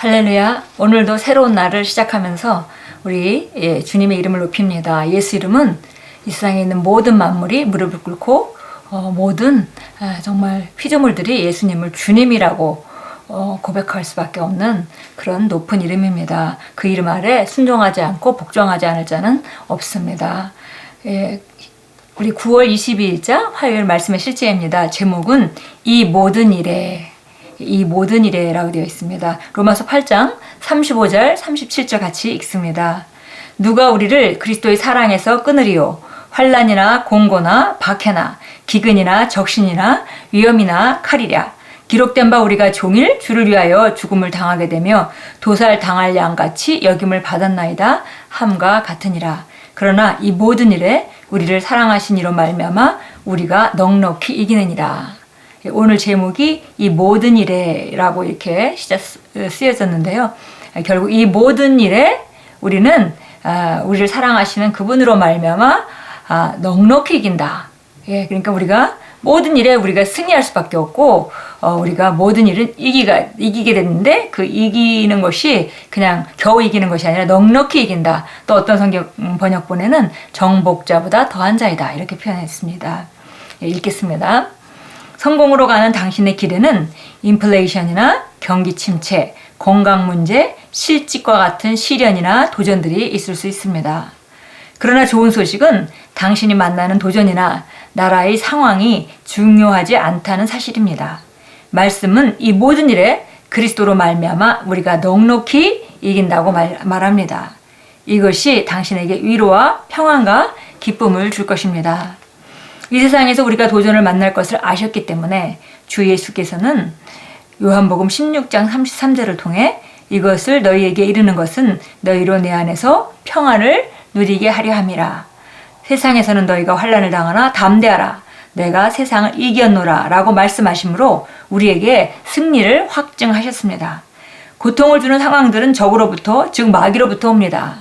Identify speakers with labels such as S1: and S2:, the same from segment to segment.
S1: 할렐루야. 오늘도 새로운 날을 시작하면서 우리 주님의 이름을 높입니다. 예수 이름은 이 세상에 있는 모든 만물이 무릎을 꿇고 모든 정말 피조물들이 예수님을 주님이라고 고백할 수밖에 없는 그런 높은 이름입니다. 그 이름 아래 순종하지 않고 복종하지 않을 자는 없습니다. 우리 9월 22일자 화요일 말씀의 실제입니다. 제목은 이 모든 일에라고 되어 있습니다. 로마서 8장 35절 37절 같이 읽습니다. 누가 우리를 그리스도의 사랑에서 끊으리요? 환난이나 공고나 박해나 기근이나 적신이나 위험이나 칼이랴. 기록된 바 우리가 종일 주를 위하여 죽음을 당하게 되며 도살 당할 양같이 여김을 받았나이다 함과 같으니라. 그러나 이 모든 일에 우리를 사랑하신 이로 말미암아 우리가 넉넉히 이기느니라. 오늘 제목이 이 모든 일에라고 이렇게 쓰여졌는데요. 결국 이 모든 일에 우리는 우리를 사랑하시는 그분으로 말미암아 넉넉히 이긴다. 그러니까 우리가 모든 일에 우리가 승리할 수밖에 없고 우리가 모든 일은 이기게 됐는데 그 이기는 것이 그냥 겨우 이기는 것이 아니라 넉넉히 이긴다. 또 어떤 성경 번역본에는 정복자보다 더한 자이다 이렇게 표현했습니다. 읽겠습니다. 성공으로 가는 당신의 길에는 인플레이션이나 경기 침체, 건강 문제, 실직과 같은 시련이나 도전들이 있을 수 있습니다. 그러나 좋은 소식은 당신이 만나는 도전이나 나라의 상황이 중요하지 않다는 사실입니다. 말씀은 이 모든 일에 그리스도로 말미암아 우리가 넉넉히 이긴다고 말합니다. 이것이 당신에게 위로와 평안과 기쁨을 줄 것입니다. 이 세상에서 우리가 도전을 만날 것을 아셨기 때문에 주 예수께서는 요한복음 16장 33절을 통해 이것을 너희에게 이르는 것은 너희로 내 안에서 평안을 누리게 하려 함이라. 세상에서는 너희가 환난을 당하나 담대하라. 내가 세상을 이겼노라 라고 말씀하시므로 우리에게 승리를 확증하셨습니다. 고통을 주는 상황들은 적으로부터 즉 마귀로부터 옵니다.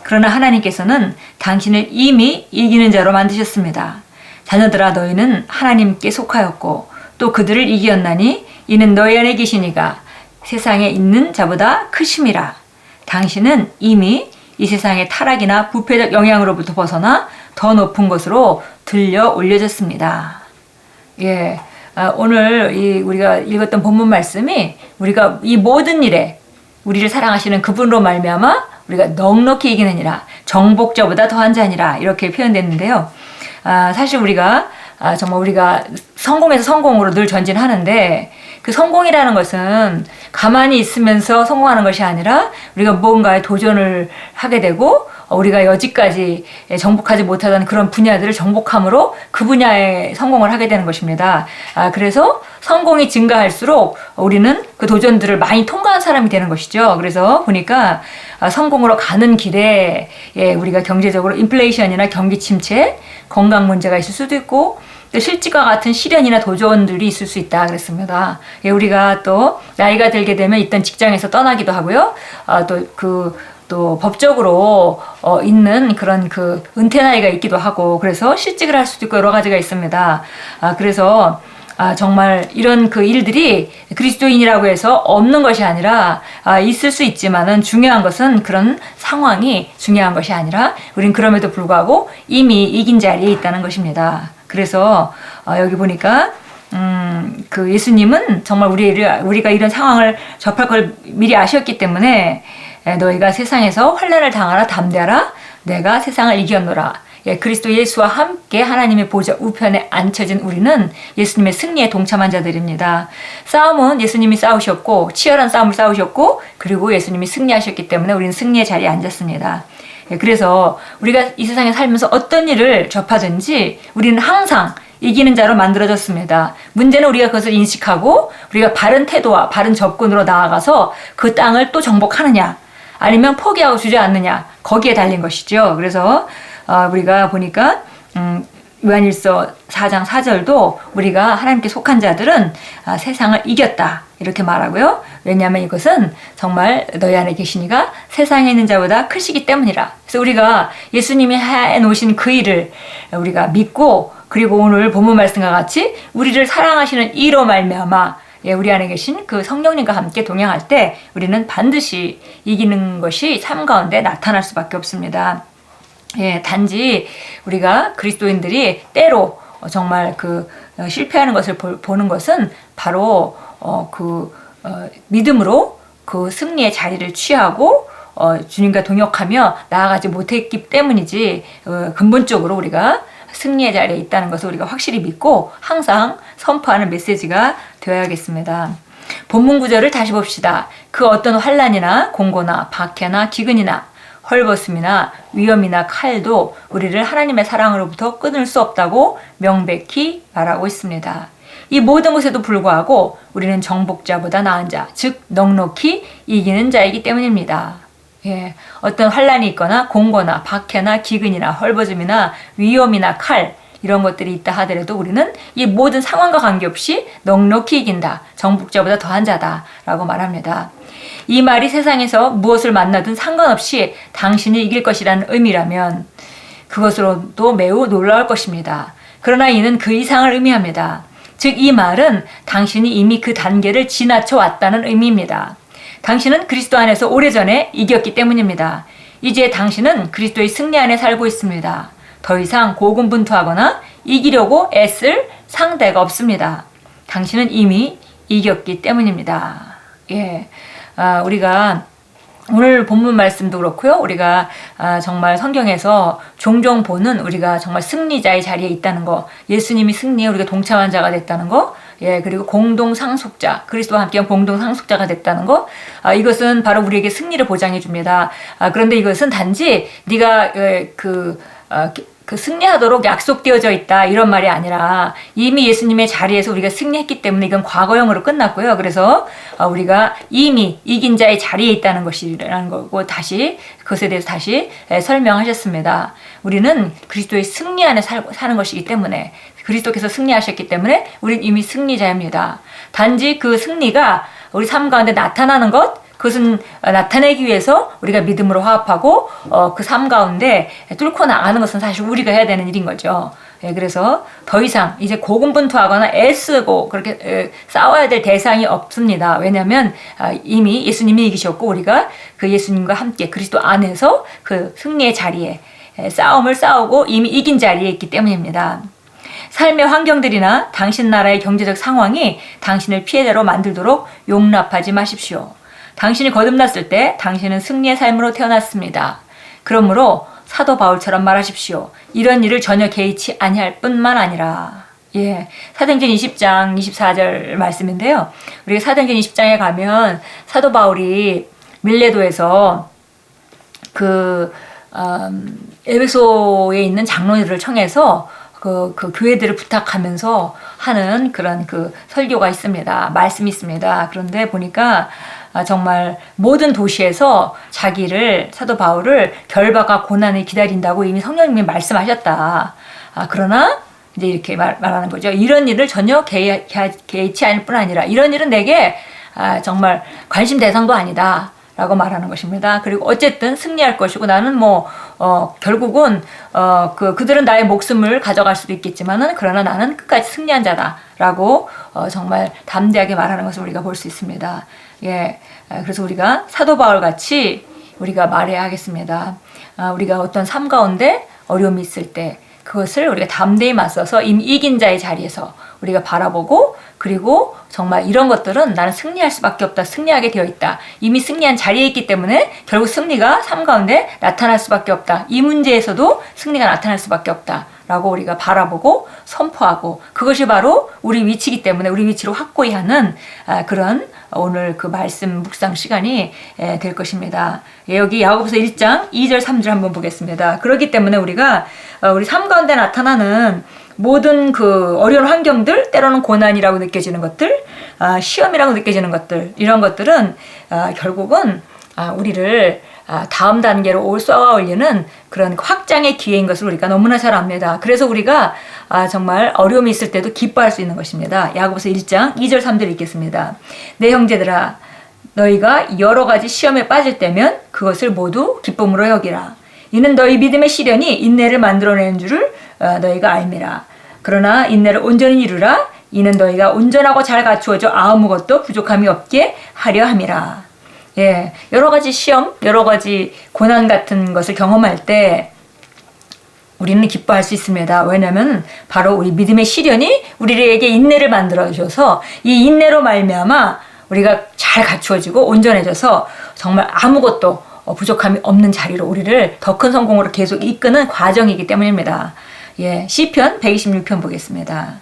S1: 그러나 하나님께서는 당신을 이미 이기는 자로 만드셨습니다. 자녀들아 너희는 하나님께 속하였고 또 그들을 이기었나니 이는 너희 안에 계시니가 세상에 있는 자보다 크심이라. 당신은 이미 이 세상의 타락이나 부패적 영향으로부터 벗어나 더 높은 곳으로 들려 올려졌습니다. 오늘 우리가 읽었던 본문 말씀이 우리가 이 모든 일에 우리를 사랑하시는 그분으로 말미암아 우리가 넉넉히 이기느니라. 정복자보다 더한 자니라 이렇게 표현됐는데요. 사실 우리가 정말 우리가 성공에서 성공으로 늘 전진하는데 그 성공이라는 것은 가만히 있으면서 성공하는 것이 아니라 우리가 무언가에 도전을 하게 되고 우리가 여지까지 정복하지 못하던 그런 분야들을 정복함으로 그 분야에 성공을 하게 되는 것입니다. 그래서 성공이 증가할수록 우리는 그 도전들을 많이 통과한 사람이 되는 것이죠. 그래서 보니까 성공으로 가는 길에 우리가 경제적으로 인플레이션이나 경기 침체, 건강 문제가 있을 수도 있고 또 실직과 같은 시련이나 도전들이 있을 수 있다 그랬습니다. 우리가 또 나이가 들게 되면 있던 직장에서 떠나기도 하고요. 또 법적으로 있는 그런 그 은퇴 나이가 있기도 하고 그래서 실직을 할 수도 있고 여러 가지가 있습니다. 그래서 정말 이런 그 일들이 그리스도인이라고 해서 없는 것이 아니라 있을 수 있지만은 중요한 것은 그런 상황이 중요한 것이 아니라 우린 그럼에도 불구하고 이미 이긴 자리에 있다는 것입니다. 그래서 여기 보니까 그 예수님은 정말 우리가 이런 상황을 접할 걸 미리 아셨기 때문에 너희가 세상에서 환난을 당하라 담대하라 내가 세상을 이겼노라. 그리스도 예수와 함께 하나님의 보좌 우편에 앉혀진 우리는 예수님의 승리에 동참한 자들입니다. 싸움은 예수님이 싸우셨고 치열한 싸움을 싸우셨고 그리고 예수님이 승리하셨기 때문에 우리는 승리의 자리에 앉았습니다. 그래서 우리가 이 세상에 살면서 어떤 일을 접하든지 우리는 항상 이기는 자로 만들어졌습니다. 문제는 우리가 그것을 인식하고 우리가 바른 태도와 바른 접근으로 나아가서 그 땅을 또 정복하느냐 아니면 포기하고 주저앉느냐 거기에 달린 것이죠. 그래서 우리가 보니까 요한일서 4장 4절도 우리가 하나님께 속한 자들은 세상을 이겼다 이렇게 말하고요. 왜냐하면 이것은 정말 너희 안에 계시니가 세상에 있는 자보다 크시기 때문이라. 그래서 우리가 예수님이 해놓으신 그 일을 우리가 믿고 그리고 오늘 본문 말씀과 같이 우리를 사랑하시는 이로 말미암아 우리 안에 계신 그 성령님과 함께 동행할 때 우리는 반드시 이기는 것이 삶 가운데 나타날 수밖에 없습니다. 단지 우리가 그리스도인들이 때로 정말 실패하는 것을 보는 것은 바로 믿음으로 그 승리의 자리를 취하고 주님과 동역하며 나아가지 못했기 때문이지, 근본적으로 우리가 승리의 자리에 있다는 것을 우리가 확실히 믿고 항상 선포하는 메시지가 되어야겠습니다. 본문 구절을 다시 봅시다. 그 어떤 환난이나 공고나 박해나 기근이나 헐벗음이나 위험이나 칼도 우리를 하나님의 사랑으로부터 끊을 수 없다고 명백히 말하고 있습니다. 이 모든 것에도 불구하고 우리는 정복자보다 나은 자, 즉 넉넉히 이기는 자이기 때문입니다. 어떤 환난이 있거나 공고나 박해나 기근이나 헐벗음이나 위험이나 칼, 이런 것들이 있다 하더라도 우리는 이 모든 상황과 관계없이 넉넉히 이긴다, 정복자보다 더한 자다 라고 말합니다. 이 말이 세상에서 무엇을 만나든 상관없이 당신이 이길 것이라는 의미라면 그것으로도 매우 놀라울 것입니다. 그러나 이는 그 이상을 의미합니다. 즉 이 말은 당신이 이미 그 단계를 지나쳐 왔다는 의미입니다. 당신은 그리스도 안에서 오래전에 이겼기 때문입니다. 이제 당신은 그리스도의 승리 안에 살고 있습니다. 더 이상 고군분투하거나 이기려고 애쓸 상대가 없습니다. 당신은 이미 이겼기 때문입니다. 우리가 오늘 본문 말씀도 그렇고요. 우리가 정말 성경에서 종종 보는 우리가 정말 승리자의 자리에 있다는 거, 예수님이 승리에 우리가 동참한 자가 됐다는 거, 그리고 공동 상속자, 그리스도와 함께 공동 상속자가 됐다는 거, 이것은 바로 우리에게 승리를 보장해 줍니다. 그런데 이것은 단지 네가 승리하도록 약속되어져 있다, 이런 말이 아니라 이미 예수님의 자리에서 우리가 승리했기 때문에 이건 과거형으로 끝났고요. 그래서 우리가 이미 이긴 자의 자리에 있다는 것이라는 거고, 다시 그것에 대해서 다시 설명하셨습니다. 우리는 그리스도의 승리 안에 사는 것이기 때문에, 그리스도께서 승리하셨기 때문에 우리는 이미 승리자입니다. 단지 그 승리가 우리 삶 가운데 나타나는 것, 그것은 나타내기 위해서 우리가 믿음으로 화합하고 그 삶 가운데 뚫고 나가는 것은 사실 우리가 해야 되는 일인 거죠. 그래서 더 이상 이제 고군분투하거나 애쓰고 그렇게 싸워야 될 대상이 없습니다. 왜냐하면 이미 예수님이 이기셨고 우리가 그 예수님과 함께 그리스도 안에서 그 승리의 자리에 싸움을 싸우고 이미 이긴 자리에 있기 때문입니다. 삶의 환경들이나 당신 나라의 경제적 상황이 당신을 피해자로 만들도록 용납하지 마십시오. 당신이 거듭났을 때 당신은 승리의 삶으로 태어났습니다. 그러므로 사도 바울처럼 말하십시오. 이런 일을 전혀 개의치 아니할 뿐만 아니라. 사도행전 20장 24절 말씀인데요. 우리가 사도행전 20장에 가면 사도 바울이 밀레도에서 에베소에 있는 장로들을 청해서 그 교회들을 부탁하면서 하는 그런 설교가 있습니다. 말씀이 있습니다. 그런데 보니까 정말 모든 도시에서 자기를, 사도 바울을 결박과 고난이 기다린다고 이미 성령님이 말씀하셨다. 그러나 이제 이렇게 말하는 거죠. 이런 일을 전혀 개의치 않을 뿐 아니라 이런 일은 내게 정말 관심 대상도 아니다 라고 말하는 것입니다. 그리고 어쨌든 승리할 것이고 나는 결국은 그들은 나의 목숨을 가져갈 수도 있겠지만은 그러나 나는 끝까지 승리한 자다 라고 정말 담대하게 말하는 것을 우리가 볼 수 있습니다. 그래서 우리가 사도 바울 같이 우리가 말해야 하겠습니다. 우리가 어떤 삶 가운데 어려움이 있을 때 그것을 우리가 담대히 맞서서 이미 이긴 자의 자리에서 우리가 바라보고, 그리고 정말 이런 것들은 나는 승리할 수밖에 없다, 승리하게 되어 있다, 이미 승리한 자리에 있기 때문에 결국 승리가 삶 가운데 나타날 수밖에 없다, 이 문제에서도 승리가 나타날 수밖에 없다 라고 우리가 바라보고 선포하고, 그것이 바로 우리 위치이기 때문에 우리 위치로 확고히 하는 그런 오늘 그 말씀 묵상 시간이 될 것입니다. 여기 야고보서 1장 2절 3절 한번 보겠습니다. 그렇기 때문에 우리가 우리 삶 가운데 나타나는 모든 그 어려운 환경들, 때로는 고난이라고 느껴지는 것들, 시험이라고 느껴지는 것들, 이런 것들은 결국은 우리를 다음 단계로 쏘아 올리는 그런 확장의 기회인 것을 우리가 너무나 잘 압니다. 그래서 우리가 정말 어려움이 있을 때도 기뻐할 수 있는 것입니다. 야고보서 1장 2절 3절 읽겠습니다. 내 형제들아, 너희가 여러 가지 시험에 빠질 때면 그것을 모두 기쁨으로 여기라. 이는 너희 믿음의 시련이 인내를 만들어내는 줄을 너희가 알미라. 그러나 인내를 온전히 이루라. 이는 너희가 온전하고 잘 갖추어져 아무것도 부족함이 없게 하려 함이라. 예, 여러 가지 시험, 여러 가지 고난 같은 것을 경험할 때 우리는 기뻐할 수 있습니다. 왜냐하면 바로 우리 믿음의 시련이 우리에게 인내를 만들어 주셔서 이 인내로 말미암아 우리가 잘 갖추어지고 온전해져서 정말 아무것도 부족함이 없는 자리로 우리를 더 큰 성공으로 계속 이끄는 과정이기 때문입니다. 예, 시편 126편 보겠습니다.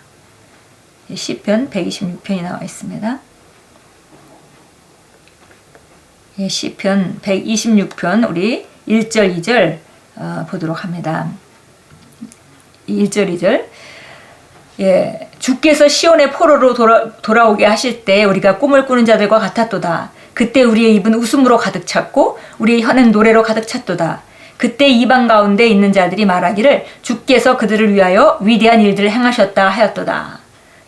S1: 시편 126편이 나와 있습니다. 예, 시편 126편 우리 1절 2절 보도록 합니다. 1절 2절. 예, 주께서 시온의 포로로 돌아오게 하실 때 우리가 꿈을 꾸는 자들과 같았도다. 그때 우리의 입은 웃음으로 가득 찼고 우리의 혀는 노래로 가득 찼도다. 그때 이방 가운데 있는 자들이 말하기를 주께서 그들을 위하여 위대한 일들을 행하셨다 하였도다.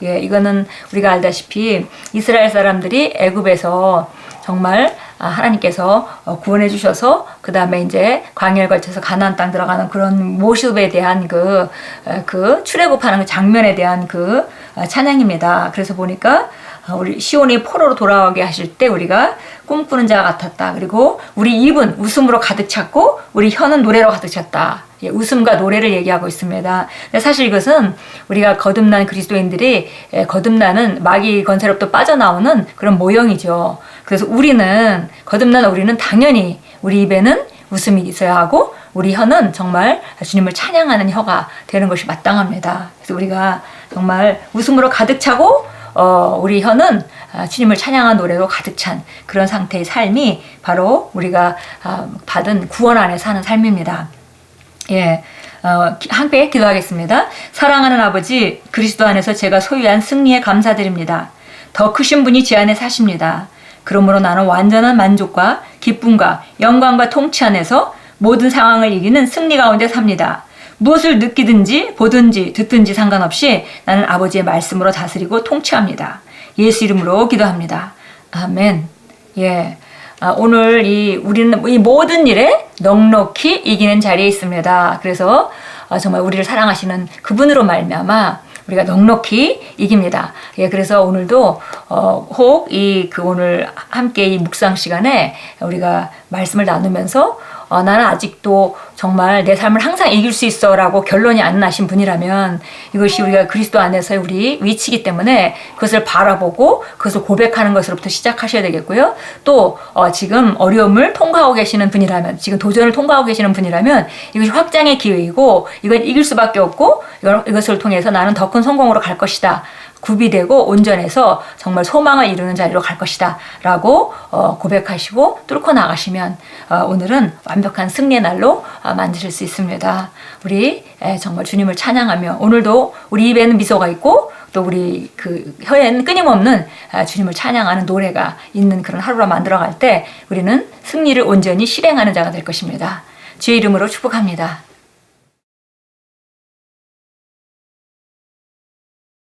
S1: 예, 이거는 우리가 알다시피 이스라엘 사람들이 애굽에서 정말 하나님께서 구원해 주셔서 그 다음에 이제 광야를 거쳐서 가나안 땅 들어가는 그런 모습에 대한 그 출애굽하는 그 장면에 대한 그 찬양입니다. 그래서 보니까 우리 시온이 포로로 돌아오게 하실 때 우리가 꿈꾸는 자가 같았다. 그리고 우리 입은 웃음으로 가득 찼고 우리 혀는 노래로 가득 찼다. 예, 웃음과 노래를 얘기하고 있습니다. 근데 사실 이것은 우리가 거듭난 그리스도인들이 거듭나는 마귀 권세로부터 빠져나오는 그런 모형이죠. 그래서 거듭난 우리는 당연히 우리 입에는 웃음이 있어야 하고 우리 혀는 정말 주님을 찬양하는 혀가 되는 것이 마땅합니다. 그래서 우리가 정말 웃음으로 가득 차고 우리 혀는 주님을 찬양한 노래로 가득 찬 그런 상태의 삶이 바로 우리가 받은 구원 안에 사는 삶입니다. 예, 함께 기도하겠습니다. 사랑하는 아버지, 그리스도 안에서 제가 소유한 승리에 감사드립니다. 더 크신 분이 제 안에 사십니다. 그러므로 나는 완전한 만족과 기쁨과 영광과 통치 안에서 모든 상황을 이기는 승리 가운데 삽니다. 무엇을 느끼든지 보든지 듣든지 상관없이 나는 아버지의 말씀으로 다스리고 통치합니다. 예수 이름으로 기도합니다. 아멘. 예. 오늘 우리는 이 모든 일에 넉넉히 이기는 자리에 있습니다. 그래서 정말 우리를 사랑하시는 그분으로 말미암아 우리가 넉넉히 이깁니다. 예, 그래서 오늘도 혹 오늘 함께 이 묵상 시간에 우리가 말씀을 나누면서 나는 아직도 정말 내 삶을 항상 이길 수 있어 라고 결론이 안 나신 분이라면 이것이 우리가 그리스도 안에서의 우리 위치이기 때문에 그것을 바라보고 그것을 고백하는 것으로부터 시작하셔야 되겠고요. 또 지금 어려움을 통과하고 계시는 분이라면, 지금 도전을 통과하고 계시는 분이라면 이것이 확장의 기회이고 이건 이길 수밖에 없고 이것을 통해서 나는 더 큰 성공으로 갈 것이다. 구비되고 온전해서 정말 소망을 이루는 자리로 갈 것이다 라고 고백하시고 뚫고 나가시면 오늘은 완벽한 승리의 날로 만드실 수 있습니다. 우리 정말 주님을 찬양하며 오늘도 우리 입에는 미소가 있고 또 우리 혀에는 끊임없는 주님을 찬양하는 노래가 있는 그런 하루로 만들어갈 때 우리는 승리를 온전히 실행하는 자가 될 것입니다. 주의 이름으로 축복합니다.